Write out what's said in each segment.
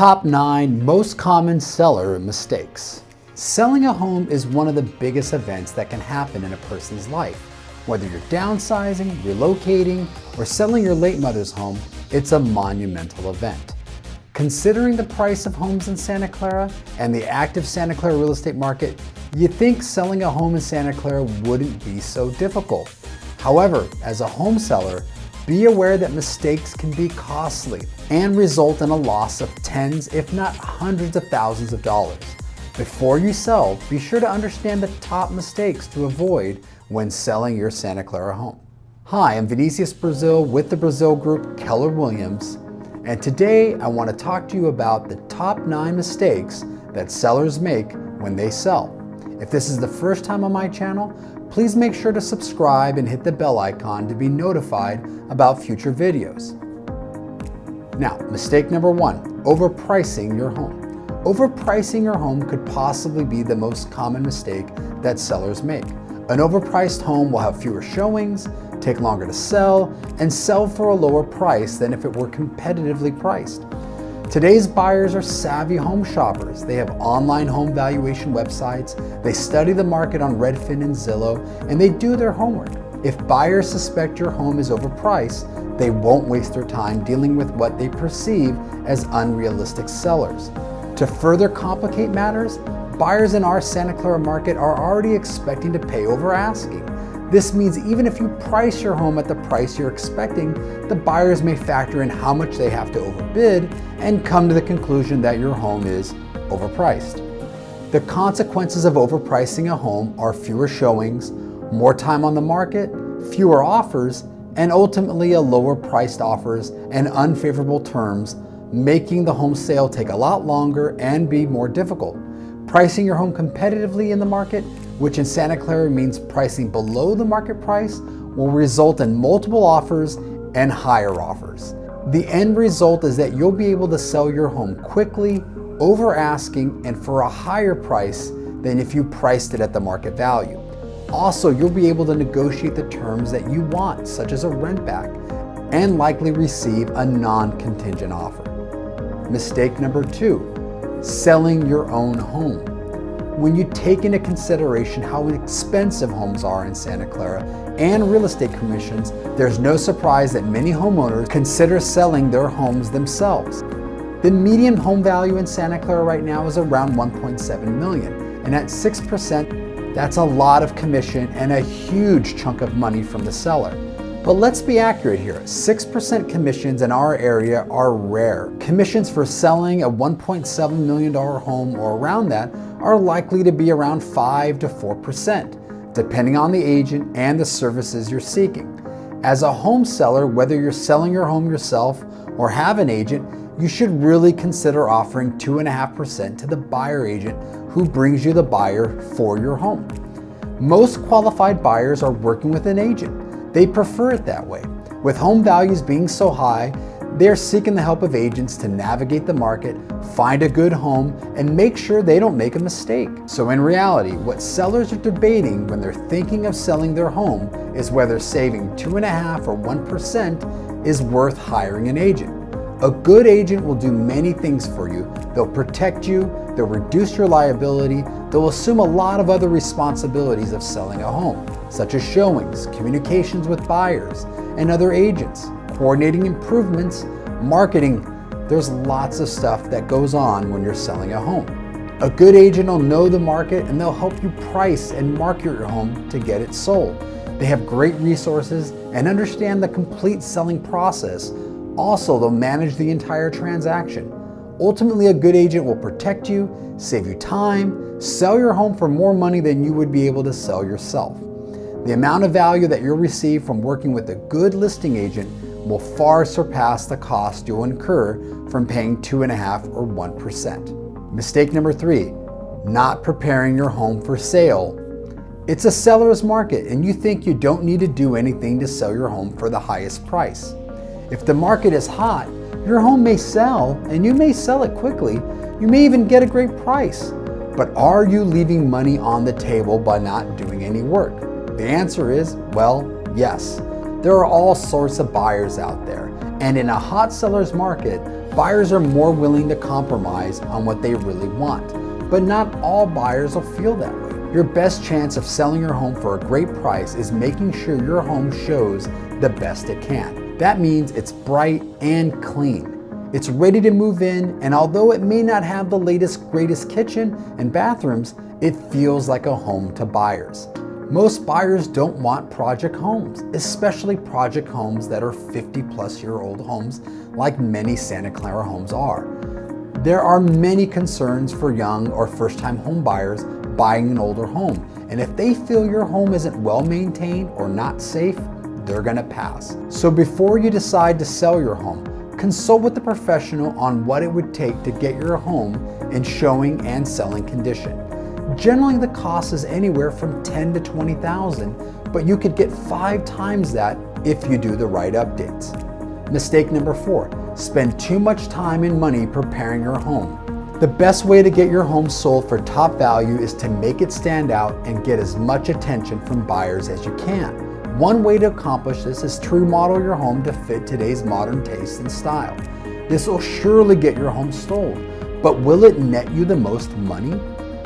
Top 9 most common seller mistakes. Selling a home is one of the biggest events that can happen in a person's life. Whether you're downsizing, relocating, or selling your late mother's home, it's a monumental event. Considering the price of homes in Santa Clara and the active Santa Clara real estate market, you'd think selling a home in Santa Clara wouldn't be so difficult. However, as a home seller, be aware that mistakes can be costly and result in a loss of tens, if not hundreds of thousands of dollars. Before you sell, be sure to understand the top mistakes to avoid when selling your Santa Clara home. Hi, I'm Vinicius Brazil with the Brazil Group Keller Williams, and today I want to talk to you about the top 9 mistakes that sellers make when they sell. If this is the first time on my channel, please make sure to subscribe and hit the bell icon to be notified about future videos. Now, mistake number 1, overpricing your home. Overpricing your home could possibly be the most common mistake that sellers make. An overpriced home will have fewer showings, take longer to sell, and sell for a lower price than if it were competitively priced. Today's buyers are savvy home shoppers. They have online home valuation websites, they study the market on Redfin and Zillow, and they do their homework. If buyers suspect your home is overpriced, they won't waste their time dealing with what they perceive as unrealistic sellers. To further complicate matters, buyers in our Santa Clara market are already expecting to pay over asking. This means even if you price your home at the price you're expecting, the buyers may factor in how much they have to overbid and come to the conclusion that your home is overpriced. The consequences of overpricing a home are fewer showings, more time on the market, fewer offers, and ultimately a lower priced offers and unfavorable terms, making the home sale take a lot longer and be more difficult. Pricing your home competitively in the market, which in Santa Clara means pricing below the market price, will result in multiple offers and higher offers. The end result is that you'll be able to sell your home quickly, over asking, and for a higher price than if you priced it at the market value. Also, you'll be able to negotiate the terms that you want, such as a rent back, and likely receive a non-contingent offer. Mistake number 2, selling your own home. When you take into consideration how expensive homes are in Santa Clara and real estate commissions, there's no surprise that many homeowners consider selling their homes themselves. The median home value in Santa Clara right now is around $1.7 million, and at 6%, that's a lot of commission and a huge chunk of money from the seller. But let's be accurate here. 6% commissions in our area are rare. Commissions for selling a $1.7 million home or around that are likely to be around 5 to 4%, depending on the agent and the services you're seeking. As a home seller, whether you're selling your home yourself or have an agent, you should really consider offering 2.5% to the buyer agent who brings you the buyer for your home. Most qualified buyers are working with an agent. They prefer it that way. With home values being so high, they're seeking the help of agents to navigate the market, find a good home, and make sure they don't make a mistake. So in reality, what sellers are debating when they're thinking of selling their home is whether saving 2.5% or 1% is worth hiring an agent. A good agent will do many things for you. They'll protect you, they'll reduce your liability, they'll assume a lot of other responsibilities of selling a home, such as showings, communications with buyers and other agents, coordinating improvements, marketing. There's lots of stuff that goes on when you're selling a home. A good agent will know the market and they'll help you price and market your home to get it sold. They have great resources and understand the complete selling process. Also, they'll manage the entire transaction. Ultimately, a good agent will protect you, save you time, sell your home for more money than you would be able to sell yourself. The amount of value that you'll receive from working with a good listing agent will far surpass the cost you'll incur from paying 2.5% or 1%. Mistake number 3, not preparing your home for sale. It's a seller's market and you think you don't need to do anything to sell your home for the highest price. If the market is hot, your home may sell and you may sell it quickly. You may even get a great price. But are you leaving money on the table by not doing any work? The answer is, well, yes. There are all sorts of buyers out there, and in a hot seller's market, Buyers are more willing to compromise on what they really want, but not all buyers will feel that way. Your best chance of selling your home for a great price is making sure your home shows the best it can. That means it's bright and clean. It's ready to move in, and although it may not have the latest, greatest kitchen and bathrooms, it feels like a home to buyers. Most buyers don't want project homes, especially project homes that are 50-plus-year-old homes like many Santa Clara homes are. There are many concerns for young or first-time home buyers buying an older home, and if they feel your home isn't well maintained or not safe, they're gonna pass. So before you decide to sell your home, consult with a professional on what it would take to get your home in showing and selling condition. Generally, the cost is anywhere from $10,000 to $20,000, but you could get 5 times that if you do the right updates. Mistake number 4, spend too much time and money preparing your home. The best way to get your home sold for top value is to make it stand out and get as much attention from buyers as you can. One way to accomplish this is to remodel your home to fit today's modern taste and style. This will surely get your home sold, but will it net you the most money?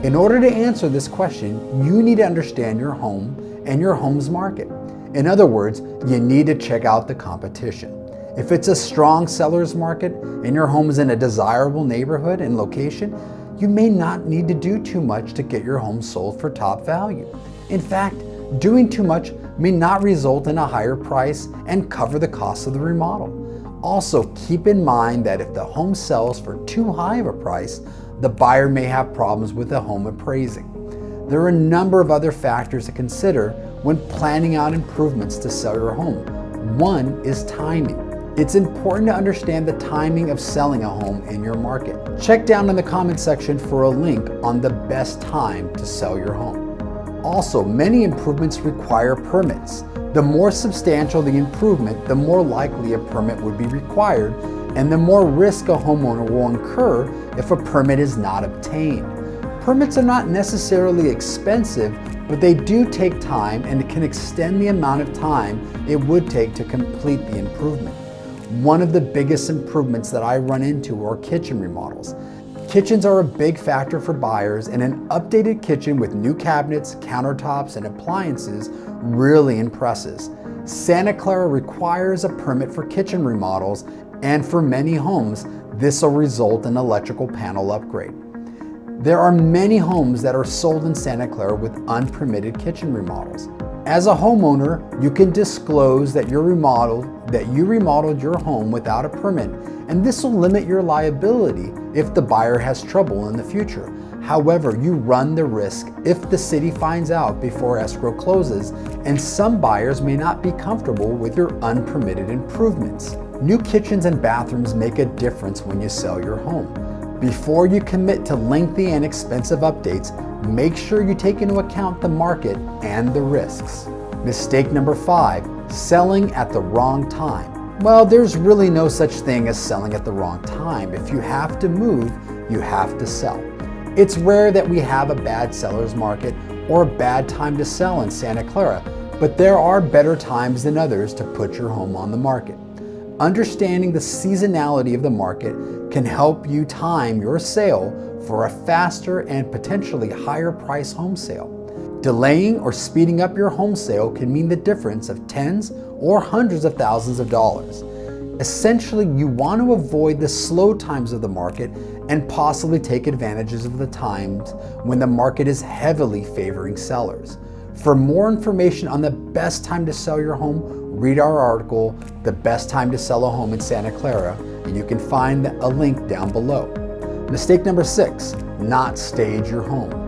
In order to answer this question, you need to understand your home and your home's market. In other words, you need to check out the competition. If it's a strong seller's market and your home is in a desirable neighborhood and location, you may not need to do too much to get your home sold for top value. In fact, doing too much may not result in a higher price and cover the cost of the remodel. Also, keep in mind that if the home sells for too high of a price, the buyer may have problems with the home appraising. There are a number of other factors to consider when planning out improvements to sell your home. One is timing. It's important to understand the timing of selling a home in your market. Check down in the comment section for a link on the best time to sell your home. Also, many improvements require permits. The more substantial the improvement, the more likely a permit would be required, and the more risk a homeowner will incur if a permit is not obtained. Permits are not necessarily expensive, but they do take time and it can extend the amount of time it would take to complete the improvement. One of the biggest improvements that I run into are kitchen remodels. Kitchens are a big factor for buyers, and an updated kitchen with new cabinets, countertops, and appliances really impresses. Santa Clara requires a permit for kitchen remodels, and for many homes, this will result in electrical panel upgrade. There are many homes that are sold in Santa Clara with unpermitted kitchen remodels. As a homeowner, you can disclose that you remodeled your home without a permit, and this will limit your liability if the buyer has trouble in the future. However, you run the risk if the city finds out before escrow closes, and some buyers may not be comfortable with your unpermitted improvements. New kitchens and bathrooms make a difference when you sell your home. Before you commit to lengthy and expensive updates, make sure you take into account the market and the risks. Mistake number 5, selling at the wrong time. Well, there's really no such thing as selling at the wrong time. If you have to move, you have to sell. It's rare that we have a bad seller's market or a bad time to sell in Santa Clara, but there are better times than others to put your home on the market. Understanding the seasonality of the market can help you time your sale for a faster and potentially higher price home sale. Delaying or speeding up your home sale can mean the difference of tens or hundreds of thousands of dollars. Essentially, you want to avoid the slow times of the market and possibly take advantages of the times when the market is heavily favoring sellers. For more information on the best time to sell your home, read our article, The Best Time to Sell a Home in Santa Clara, and you can find a link down below. Mistake number 6, not stage your home.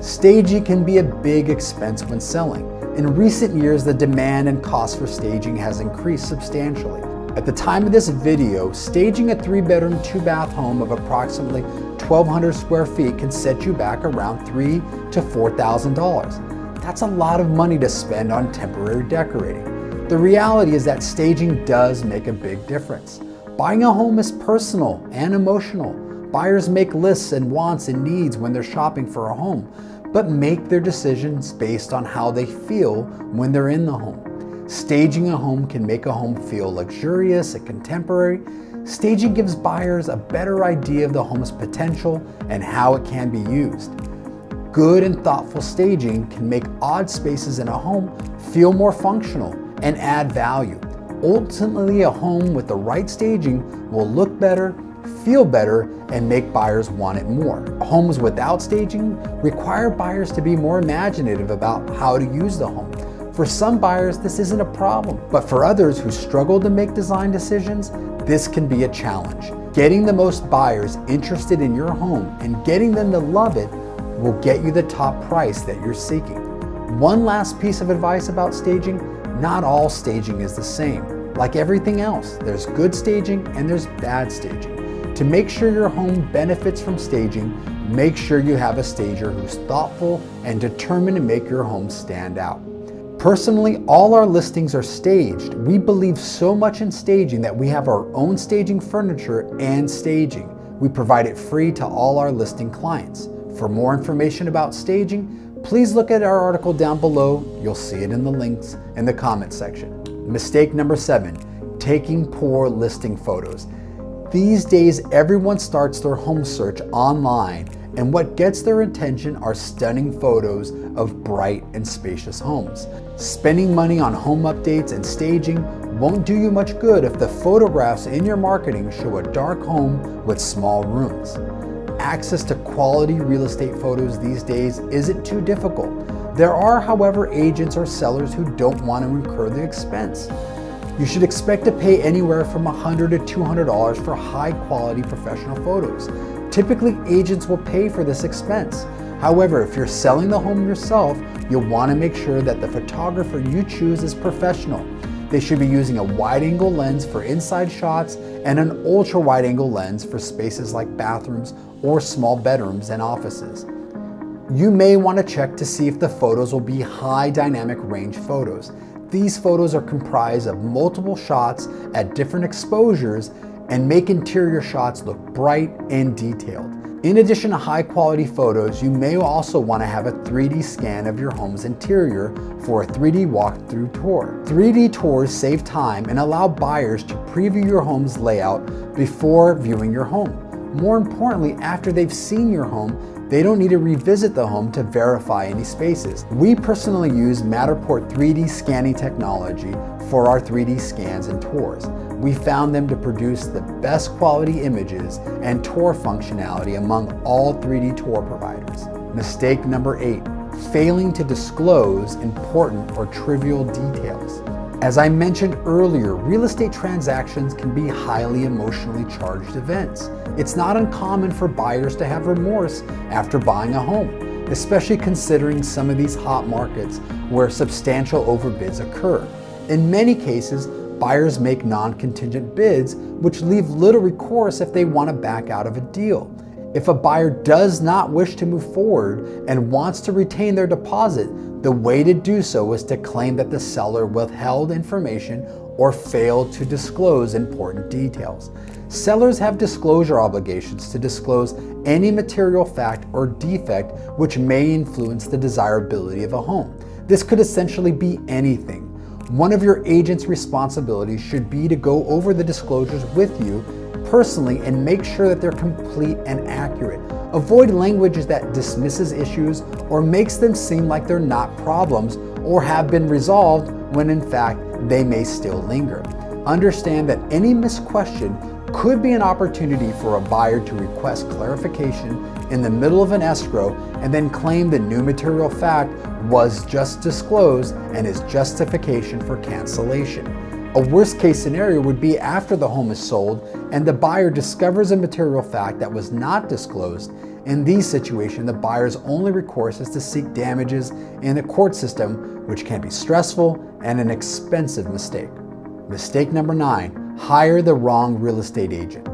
Staging can be a big expense when selling. In recent years, the demand and cost for staging has increased substantially. At the time of this video, staging a 3-bedroom, 2-bath home of approximately 1,200 square feet can set you back around $3,000 to $4,000. That's a lot of money to spend on temporary decorating. The reality is that staging does make a big difference. Buying a home is personal and emotional. Buyers make lists and wants and needs when they're shopping for a home, but make their decisions based on how they feel when they're in the home. Staging a home can make a home feel luxurious and contemporary. Staging gives buyers a better idea of the home's potential and how it can be used. Good and thoughtful staging can make odd spaces in a home feel more functional and add value. Ultimately, a home with the right staging will look better, feel better, and make buyers want it more. Homes without staging require buyers to be more imaginative about how to use the home. For some buyers, this isn't a problem, but for others who struggle to make design decisions, this can be a challenge. Getting the most buyers interested in your home and getting them to love it will get you the top price that you're seeking. One last piece of advice about staging: not all staging is the same. Like everything else, there's good staging and there's bad staging. To make sure your home benefits from staging, make sure you have a stager who's thoughtful and determined to make your home stand out. Personally, all our listings are staged. We believe so much in staging that we have our own staging furniture and staging. We provide it free to all our listing clients. For more information about staging, please look at our article down below. You'll see it in the links in the comment section. Mistake number 7, taking poor listing photos. These days, everyone starts their home search online, and what gets their attention are stunning photos of bright and spacious homes. Spending money on home updates and staging won't do you much good if the photographs in your marketing show a dark home with small rooms. Access to quality real estate photos these days isn't too difficult. There are, however, agents or sellers who don't want to incur the expense. You should expect to pay anywhere from $100 to $200 for high-quality professional photos. Typically, agents will pay for this expense. However, if you're selling the home yourself, you'll want to make sure that the photographer you choose is professional. They should be using a wide-angle lens for inside shots and an ultra-wide-angle lens for spaces like bathrooms or small bedrooms and offices. You may want to check to see if the photos will be high dynamic range photos. These photos are comprised of multiple shots at different exposures and make interior shots look bright and detailed. In addition to high quality photos, you may also want to have a 3D scan of your home's interior for a 3D walkthrough tour. 3D tours save time and allow buyers to preview your home's layout before viewing your home. More importantly, after they've seen your home, they don't need to revisit the home to verify any spaces. We personally use Matterport 3D scanning technology for our 3D scans and tours. We found them to produce the best quality images and tour functionality among all 3D tour providers. Mistake number 8, failing to disclose important or trivial details. As I mentioned earlier, real estate transactions can be highly emotionally charged events. It's not uncommon for buyers to have remorse after buying a home, especially considering some of these hot markets where substantial overbids occur. In many cases, buyers make non-contingent bids, which leave little recourse if they want to back out of a deal. If a buyer does not wish to move forward and wants to retain their deposit, the way to do so is to claim that the seller withheld information or failed to disclose important details. Sellers have disclosure obligations to disclose any material fact or defect which may influence the desirability of a home. This could essentially be anything. One of your agent's responsibilities should be to go over the disclosures with you personally and make sure that they're complete and accurate. Avoid language that dismisses issues or makes them seem like they're not problems or have been resolved when in fact they may still linger. Understand that any missed question could be an opportunity for a buyer to request clarification in the middle of an escrow and then claim the new material fact was just disclosed and is justification for cancellation. A worst case scenario would be after the home is sold and the buyer discovers a material fact that was not disclosed. In these situations, the buyer's only recourse is to seek damages in the court system, which can be stressful and an expensive mistake. Mistake number 9, hire the wrong real estate agent.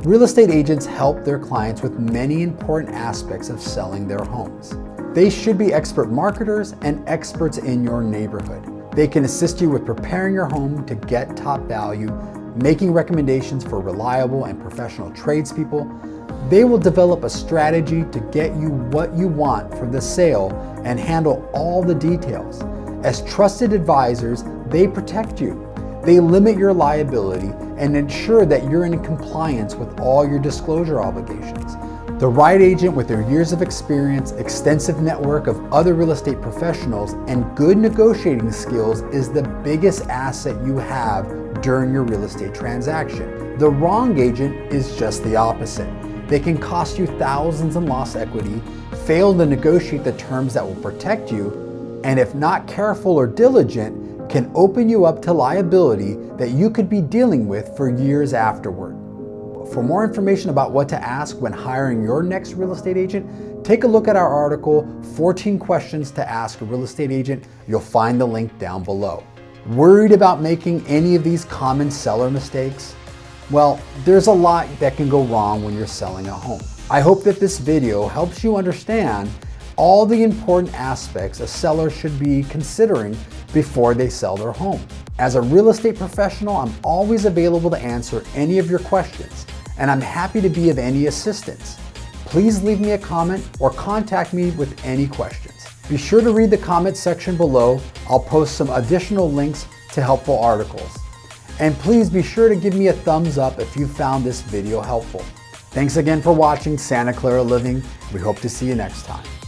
Real estate agents help their clients with many important aspects of selling their homes. They should be expert marketers and experts in your neighborhood. They can assist you with preparing your home to get top value, making recommendations for reliable and professional tradespeople. They will develop a strategy to get you what you want for the sale and handle all the details. As trusted advisors, they protect you. They limit your liability and ensure that you're in compliance with all your disclosure obligations. The right agent with their years of experience, extensive network of other real estate professionals, and good negotiating skills is the biggest asset you have during your real estate transaction. The wrong agent is just the opposite. They can cost you thousands in lost equity, fail to negotiate the terms that will protect you, and if not careful or diligent, can open you up to liability that you could be dealing with for years afterward. For more information about what to ask when hiring your next real estate agent, take a look at our article, 14 Questions to Ask a Real Estate Agent. You'll find the link down below. Worried about making any of these common seller mistakes? Well, there's a lot that can go wrong when you're selling a home. I hope that this video helps you understand all the important aspects a seller should be considering before they sell their home. As a real estate professional, I'm always available to answer any of your questions, and I'm happy to be of any assistance. Please leave me a comment or contact me with any questions. Be sure to read the comment section below. I'll post some additional links to helpful articles. And please be sure to give me a thumbs up if you found this video helpful. Thanks again for watching Santa Clara Living. We hope to see you next time.